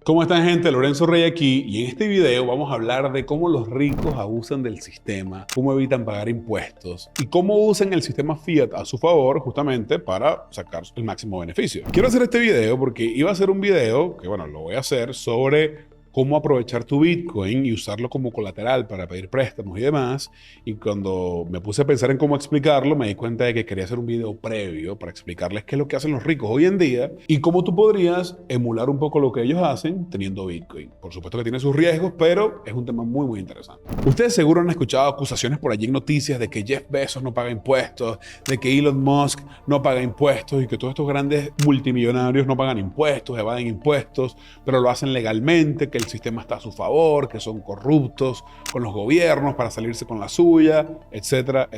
¿Cómo están, gente? Lorenzo Rey aquí, y en este video vamos a hablar de cómo los ricos abusan del sistema, cómo evitan pagar impuestos y cómo usan el sistema fiat a su favor justamente para sacar el máximo beneficio. Quiero hacer este video porque iba a ser un video que, bueno, lo voy a hacer sobre cómo aprovechar tu Bitcoin y usarlo como colateral para pedir préstamos y demás. Y cuando me puse a pensar en cómo explicarlo, me di cuenta de que quería hacer un video previo para explicarles qué es lo que hacen los ricos hoy en día y cómo tú podrías emular un poco lo que ellos hacen teniendo Bitcoin. Por supuesto que tiene sus riesgos, pero es un tema muy interesante. Ustedes seguro han escuchado acusaciones por allí en noticias de que Jeff Bezos no paga impuestos, de que Elon Musk no paga impuestos y que todos estos grandes multimillonarios no pagan impuestos, evaden impuestos, pero lo hacen legalmente, que el sistema está a su favor, que son corruptos con los gobiernos para salirse con la suya, etcétera.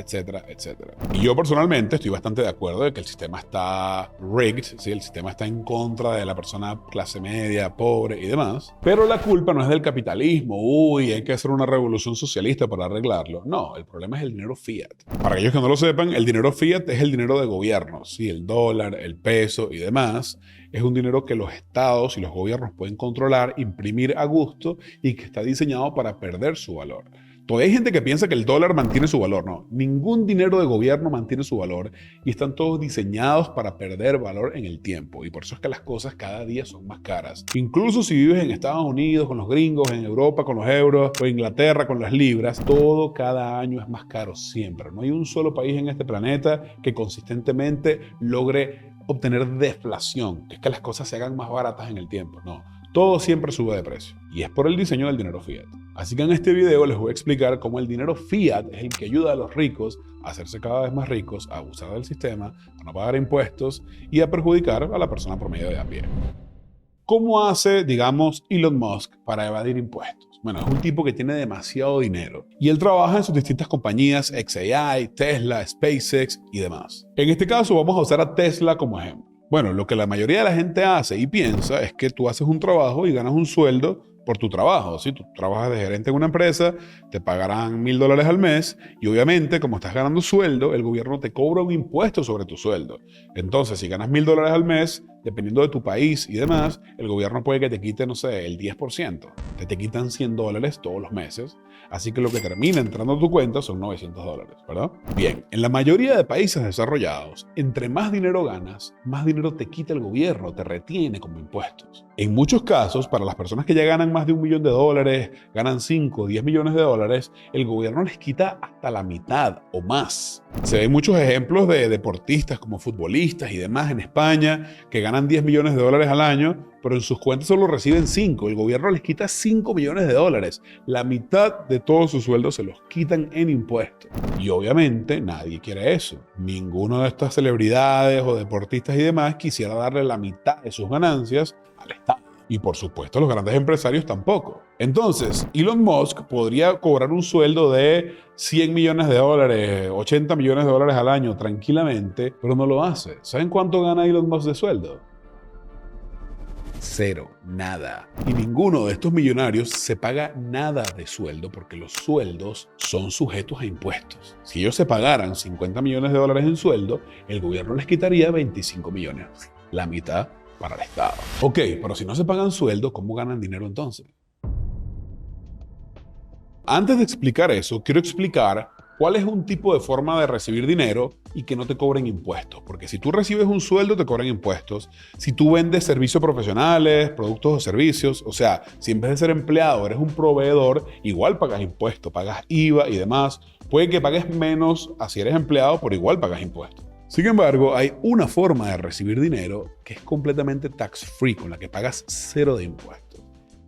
Y yo personalmente estoy bastante de acuerdo de que el sistema está rigged, ¿sí? El sistema está en contra de la persona clase media, pobre y demás, pero la culpa no es del capitalismo, hay que hacer una revolución socialista para arreglarlo. No, el problema es el dinero fiat. Para aquellos que no lo sepan, el dinero fiat es el dinero de gobierno, ¿sí? El dólar, el peso y demás. Es un dinero que los estados y los gobiernos pueden controlar, imprimir a gusto y que está diseñado para perder su valor. Todavía hay gente que piensa que el dólar mantiene su valor. No, ningún dinero de gobierno mantiene su valor y están todos diseñados para perder valor en el tiempo. Y por eso es que las cosas cada día son más caras. Incluso si vives en Estados Unidos con los gringos, en Europa con los euros o Inglaterra con las libras, todo cada año es más caro siempre. No hay un solo país en este planeta que consistentemente logre obtener deflación, que es que las cosas se hagan más baratas en el tiempo. No, todo siempre sube de precio y es por el diseño del dinero fiat. Así que en este video les voy a explicar cómo el dinero fiat es el que ayuda a los ricos a hacerse cada vez más ricos, a abusar del sistema, a no pagar impuestos y a perjudicar a la persona promedio de a pie. ¿Cómo hace, digamos, Elon Musk para evadir impuestos? Bueno, es un tipo que tiene demasiado dinero y él trabaja en sus distintas compañías, xAI, Tesla, SpaceX y demás. En este caso vamos a usar a Tesla como ejemplo. Bueno, lo que la mayoría de la gente hace y piensa es que tú haces un trabajo y ganas un sueldo por tu trabajo. Si tú trabajas de gerente en una empresa, te pagarán $1000 al mes y obviamente como estás ganando sueldo, el gobierno te cobra un impuesto sobre tu sueldo. Entonces, si ganas $1000 al mes, dependiendo de tu país y demás, el gobierno puede que te quite, no sé, el 10%. Te quitan $100 todos los meses. Así que lo que termina entrando a tu cuenta son $900, ¿verdad? Bien, en la mayoría de países desarrollados, entre más dinero ganas, más dinero te quita el gobierno, te retiene como impuestos. En muchos casos, para las personas que ya ganan más de $1 millón, ganan 5 o 10 millones de dólares, el gobierno les quita hasta la mitad o más. Se ven muchos ejemplos de deportistas como futbolistas y demás en España que ganan $10 millones al año, pero en sus cuentas solo reciben 5. El gobierno les quita $5 millones. La mitad de todos sus sueldos se los quitan en impuestos. Y obviamente nadie quiere eso. Ninguno de estas celebridades o deportistas y demás quisiera darle la mitad de sus ganancias al Estado. Y por supuesto los grandes empresarios tampoco. Entonces, Elon Musk podría cobrar un sueldo de $100 millones, $80 millones al año tranquilamente, pero no lo hace. ¿Saben cuánto gana Elon Musk de sueldo? Cero, nada. Y ninguno de estos millonarios se paga nada de sueldo porque los sueldos son sujetos a impuestos. Si ellos se pagaran $50 millones en sueldo, el gobierno les quitaría 25 millones, la mitad para el Estado. Ok, pero si no se pagan sueldo, ¿cómo ganan dinero entonces? Antes de explicar eso, quiero explicar cuál es un tipo de forma de recibir dinero y que no te cobren impuestos. Porque si tú recibes un sueldo, te cobran impuestos. Si tú vendes servicios profesionales, productos o servicios, o sea, si en vez de ser empleado eres un proveedor, igual pagas impuestos, pagas IVA y demás. Puede que pagues menos a si eres empleado, pero igual pagas impuestos. Sin embargo, hay una forma de recibir dinero que es completamente tax-free, con la que pagas cero de impuestos.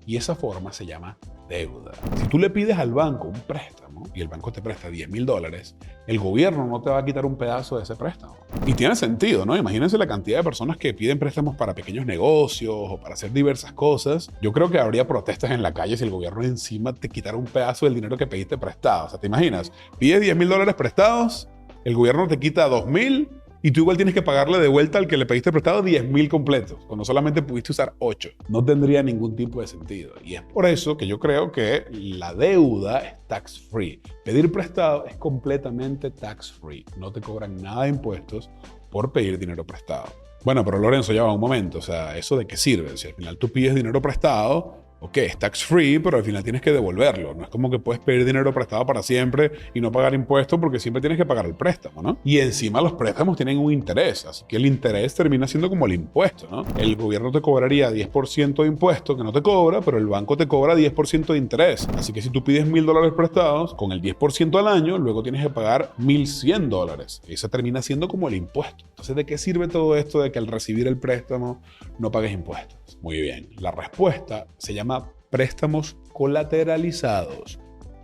Y esa forma se llama deuda. Si tú le pides al banco un préstamo y el banco te presta $10,000, el gobierno no te va a quitar un pedazo de ese préstamo. Y tiene sentido, ¿no? Imagínense la cantidad de personas que piden préstamos para pequeños negocios o para hacer diversas cosas. Yo creo que habría protestas en la calle si el gobierno encima te quitara un pedazo del dinero que pediste prestado. O sea, ¿te imaginas? Pides $10,000 prestados, el gobierno te quita 2,000 y tú igual tienes que pagarle de vuelta al que le pediste prestado 10,000 completos, cuando solamente pudiste usar 8. No tendría ningún tipo de sentido. Y es por eso que yo creo que la deuda es tax free. Pedir prestado es completamente tax free. No te cobran nada de impuestos por pedir dinero prestado. Bueno, pero Lorenzo, ya va un momento. O sea, ¿eso de qué sirve? Si al final tú pides dinero prestado, ok, es tax free, pero al final tienes que devolverlo. No es como que puedes pedir dinero prestado para siempre y no pagar impuestos porque siempre tienes que pagar el préstamo, ¿no? Y encima los préstamos tienen un interés, así que el interés termina siendo como el impuesto, ¿no? El gobierno te cobraría 10% de impuesto que no te cobra, pero el banco te cobra 10% de interés. Así que si tú pides $1,000 prestados, con el 10% al año, luego tienes que pagar $1,100. Ese termina siendo como el impuesto. Entonces, ¿de qué sirve todo esto de que al recibir el préstamo no pagues impuestos? Muy bien, la respuesta se llama préstamos colateralizados.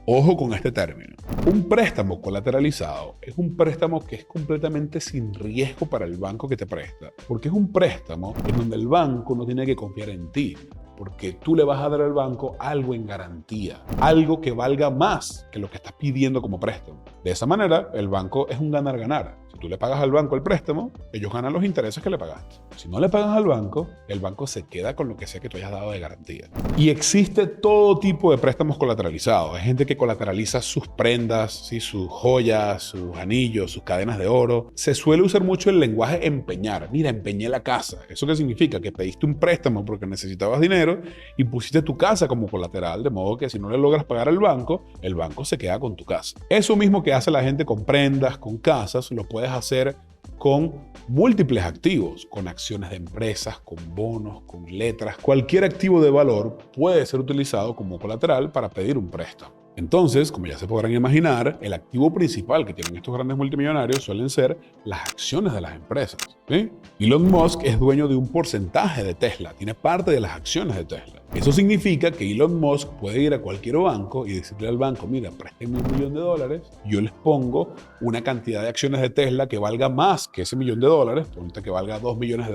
Ojo con este término. Un préstamo colateralizado es un préstamo que es completamente sin riesgo para el banco que te presta, porque es un préstamo en donde el banco no tiene que confiar en ti, porque tú le vas a dar al banco algo en garantía, algo que valga más que lo que estás pidiendo como préstamo. De esa manera, el banco es un ganar-ganar. Si tú le pagas al banco el préstamo, ellos ganan los intereses que le pagaste. Si no le pagas al banco, el banco se queda con lo que sea que tú hayas dado de garantía. Y existe todo tipo de préstamos colateralizados. Hay gente que colateraliza sus prendas, ¿sí? Sus joyas, sus anillos, sus cadenas de oro. Se suele usar mucho el lenguaje empeñar. Mira, empeñé la casa. ¿Eso qué significa? Que pediste un préstamo porque necesitabas dinero y pusiste tu casa como colateral, de modo que si no le logras pagar al banco, el banco se queda con tu casa. Eso mismo que hace la gente con prendas, con casas, lo puedes hacer con múltiples activos, con acciones de empresas, con bonos, con letras. Cualquier activo de valor puede ser utilizado como colateral para pedir un préstamo. Entonces, como ya se podrán imaginar, el activo principal que tienen estos grandes multimillonarios suelen ser las acciones de las empresas, ¿sí? Elon Musk es dueño de un porcentaje de Tesla, tiene parte de las acciones de Tesla. Eso significa que Elon Musk puede ir a cualquier banco y decirle al banco, mira, présteme $1,000,000, yo les pongo una cantidad de acciones de Tesla que valga más que ese $1,000,000, ponte que valga $2 millones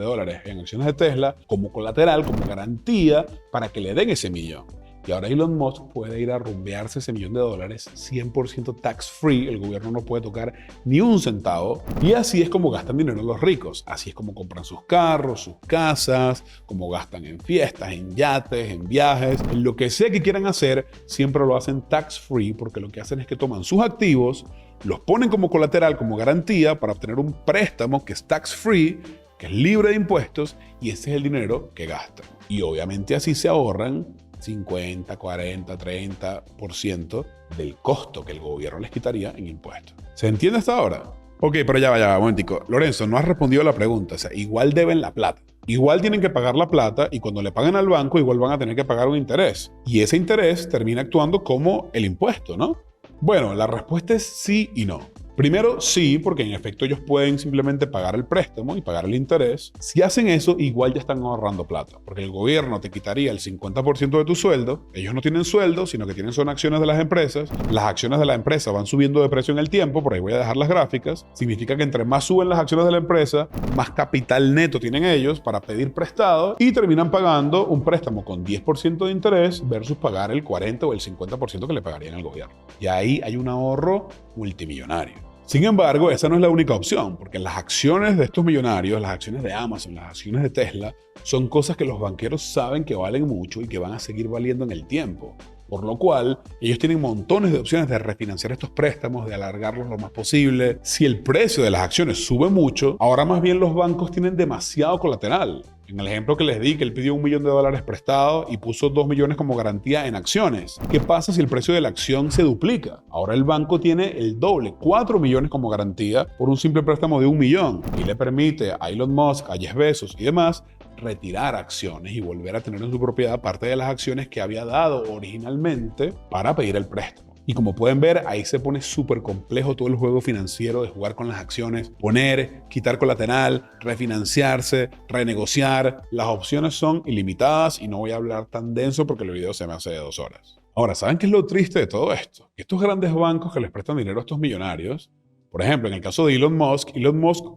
en acciones de Tesla, como colateral, como garantía, para que le den ese millón. Y ahora Elon Musk puede ir a rumbearse ese $1,000,000 100% tax free, el gobierno no puede tocar ni un centavo. Y así es como gastan dinero los ricos, así es como compran sus carros, sus casas, como gastan en fiestas, en yates, en viajes, en lo que sea que quieran hacer, siempre lo hacen tax free porque lo que hacen es que toman sus activos, los ponen como colateral, como garantía para obtener un préstamo que es tax free, que es libre de impuestos y ese es el dinero que gastan. Y obviamente así se ahorran 50, 40, 30% del costo que el gobierno les quitaría en impuestos. ¿Se entiende hasta ahora? Ok, pero ya va, un momentico. Lorenzo, no has respondido a la pregunta. O sea, igual deben la plata. Igual tienen que pagar la plata y cuando le pagan al banco, igual van a tener que pagar un interés. Y ese interés termina actuando como el impuesto, ¿no? Bueno, la respuesta es sí y no. Primero, sí, porque en efecto ellos pueden simplemente pagar el préstamo y pagar el interés. Si hacen eso, igual ya están ahorrando plata, porque el gobierno te quitaría el 50% de tu sueldo. Ellos no tienen sueldo, sino que tienen son acciones de las empresas. Las acciones de la empresa van subiendo de precio en el tiempo, por ahí voy a dejar las gráficas. Significa que entre más suben las acciones de la empresa, más capital neto tienen ellos para pedir prestado y terminan pagando un préstamo con 10% de interés versus pagar el 40 o el 50% que le pagarían al gobierno. Y ahí hay un ahorro multimillonario. Sin embargo, esa no es la única opción, porque las acciones de estos millonarios, las acciones de Amazon, las acciones de Tesla, son cosas que los banqueros saben que valen mucho y que van a seguir valiendo en el tiempo. Por lo cual, ellos tienen montones de opciones de refinanciar estos préstamos, de alargarlos lo más posible. Si el precio de las acciones sube mucho, ahora más bien los bancos tienen demasiado colateral. En el ejemplo que les di, que él pidió $1,000,000 prestado y puso 2 millones como garantía en acciones. ¿Qué pasa si el precio de la acción se duplica? Ahora el banco tiene el doble, 4 millones como garantía por un simple préstamo de 1 millón y le permite a Elon Musk, a Jeff Bezos y demás retirar acciones y volver a tener en su propiedad parte de las acciones que había dado originalmente para pedir el préstamo. Y como pueden ver, ahí se pone súper complejo todo el juego financiero de jugar con las acciones, poner, quitar colateral, refinanciarse, renegociar. Las opciones son ilimitadas y no voy a hablar tan denso porque el video se me hace de 2 horas. Ahora, ¿saben qué es lo triste de todo esto? Estos grandes bancos que les prestan dinero a estos millonarios, por ejemplo, en el caso de Elon Musk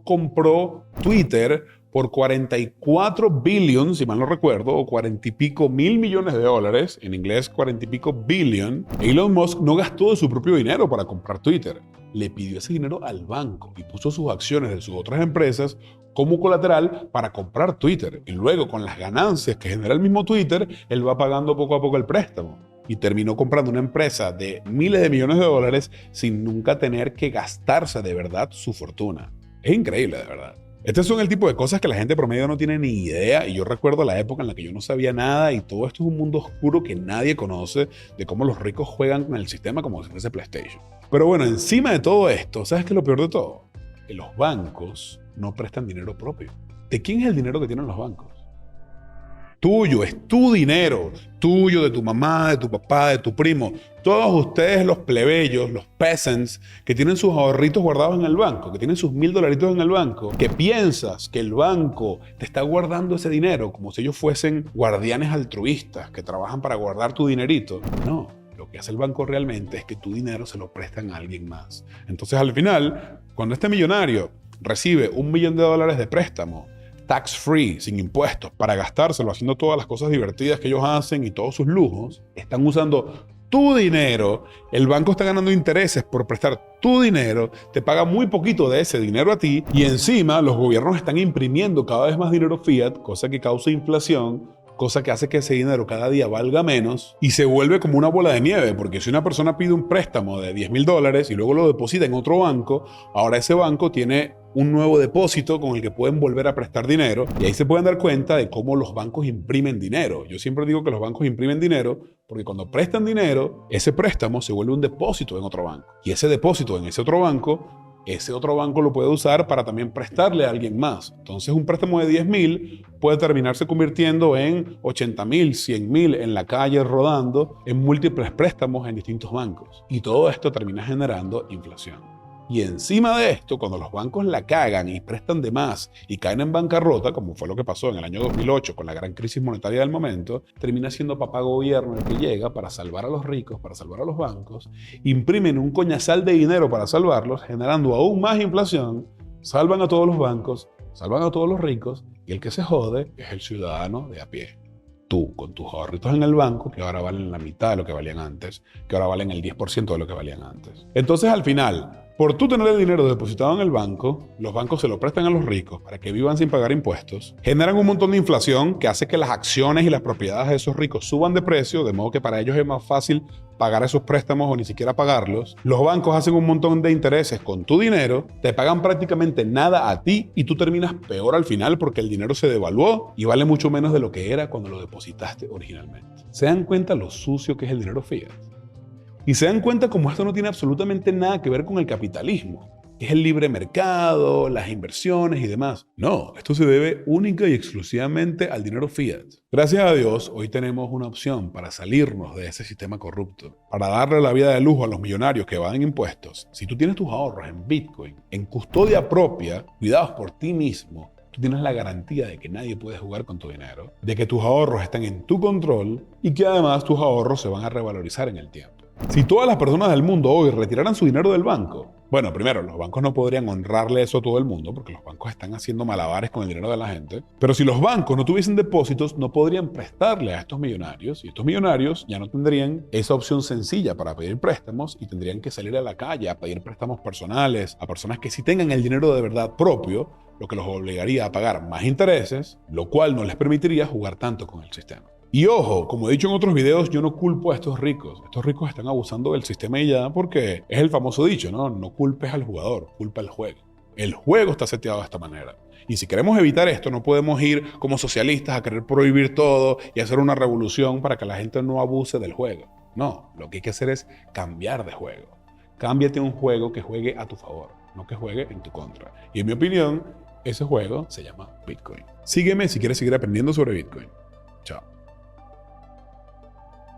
compró Twitter por 44 billion, si mal no recuerdo, o 40 y pico mil millones de dólares, en inglés 40 y pico billion. Elon Musk no gastó de su propio dinero para comprar Twitter. Le pidió ese dinero al banco y puso sus acciones de sus otras empresas como colateral para comprar Twitter. Y luego, con las ganancias que genera el mismo Twitter, él va pagando poco a poco el préstamo. Y terminó comprando una empresa de miles de millones de dólares sin nunca tener que gastarse de verdad su fortuna. Es increíble, de verdad. Estos son el tipo de cosas que la gente promedio no tiene ni idea, y yo recuerdo la época en la que yo no sabía nada, y todo esto es un mundo oscuro que nadie conoce, de cómo los ricos juegan con el sistema como si fuese PlayStation. Pero bueno, encima de todo esto, ¿sabes qué es lo peor de todo? Que los bancos no prestan dinero propio. ¿De quién es el dinero que tienen los bancos? Tuyo, es tu dinero, tuyo, de tu mamá, de tu papá, de tu primo. Todos ustedes, los plebeyos, los peasants, que tienen sus ahorritos guardados en el banco, que tienen sus $1000 en el banco, que piensas que el banco te está guardando ese dinero como si ellos fuesen guardianes altruistas que trabajan para guardar tu dinerito. No, lo que hace el banco realmente es que tu dinero se lo prestan a alguien más. Entonces, al final, cuando este millonario recibe $1 millón de préstamo, tax free, sin impuestos, para gastárselo haciendo todas las cosas divertidas que ellos hacen y todos sus lujos, están usando tu dinero, el banco está ganando intereses por prestar tu dinero, te paga muy poquito de ese dinero a ti, y encima los gobiernos están imprimiendo cada vez más dinero fiat, cosa que causa inflación, cosa que hace que ese dinero cada día valga menos y se vuelve como una bola de nieve, porque si una persona pide un préstamo de $10,000 y luego lo deposita en otro banco, ahora ese banco tiene un nuevo depósito con el que pueden volver a prestar dinero, y ahí se pueden dar cuenta de cómo los bancos imprimen dinero. Yo siempre digo que los bancos imprimen dinero porque cuando prestan dinero, ese préstamo se vuelve un depósito en otro banco, y ese depósito en ese otro banco lo puede usar para también prestarle a alguien más. Entonces un préstamo de 10,000 puede terminarse convirtiendo en 80,000, 100,000 en la calle rodando en múltiples préstamos en distintos bancos. Y todo esto termina generando inflación. Y encima de esto, cuando los bancos la cagan y prestan de más y caen en bancarrota, como fue lo que pasó en el año 2008 con la gran crisis monetaria del momento, termina siendo papá gobierno el que llega para salvar a los ricos, para salvar a los bancos, imprimen un coñazal de dinero para salvarlos, generando aún más inflación, salvan a todos los bancos, salvan a todos los ricos, y el que se jode es el ciudadano de a pie. Tú, con tus ahorritos en el banco, que ahora valen la mitad de lo que valían antes, que ahora valen el 10% de lo que valían antes. Entonces, al final, por tú tener el dinero depositado en el banco, los bancos se lo prestan a los ricos para que vivan sin pagar impuestos, generan un montón de inflación que hace que las acciones y las propiedades de esos ricos suban de precio, de modo que para ellos es más fácil pagar esos préstamos o ni siquiera pagarlos. Los bancos hacen un montón de intereses con tu dinero, te pagan prácticamente nada a ti y tú terminas peor al final porque el dinero se devaluó y vale mucho menos de lo que era cuando lo depositaste originalmente. ¿Se dan cuenta lo sucio que es el dinero fiat? Y se dan cuenta como esto no tiene absolutamente nada que ver con el capitalismo, que es el libre mercado, las inversiones y demás. No, esto se debe única y exclusivamente al dinero fiat. Gracias a Dios, hoy tenemos una opción para salirnos de ese sistema corrupto, para darle la vida de lujo a los millonarios que evaden impuestos. Si tú tienes tus ahorros en Bitcoin, en custodia propia, cuidados por ti mismo, tú tienes la garantía de que nadie puede jugar con tu dinero, de que tus ahorros están en tu control y que además tus ahorros se van a revalorizar en el tiempo. Si todas las personas del mundo hoy retiraran su dinero del banco, bueno, primero, los bancos no podrían honrarle eso a todo el mundo porque los bancos están haciendo malabares con el dinero de la gente. Pero si los bancos no tuviesen depósitos, no podrían prestarle a estos millonarios, y estos millonarios ya no tendrían esa opción sencilla para pedir préstamos y tendrían que salir a la calle a pedir préstamos personales a personas que sí tengan el dinero de verdad propio, lo que los obligaría a pagar más intereses, lo cual no les permitiría jugar tanto con el sistema. Y ojo, como he dicho en otros videos, yo no culpo a estos ricos. Estos ricos están abusando del sistema y ya, porque es el famoso dicho, ¿no? No culpes al jugador, culpa al juego. El juego está seteado de esta manera. Y si queremos evitar esto, no podemos ir como socialistas a querer prohibir todo y hacer una revolución para que la gente no abuse del juego. No, lo que hay que hacer es cambiar de juego. Cámbiate a un juego que juegue a tu favor, no que juegue en tu contra. Y en mi opinión, ese juego se llama Bitcoin. Sígueme si quieres seguir aprendiendo sobre Bitcoin. Chao.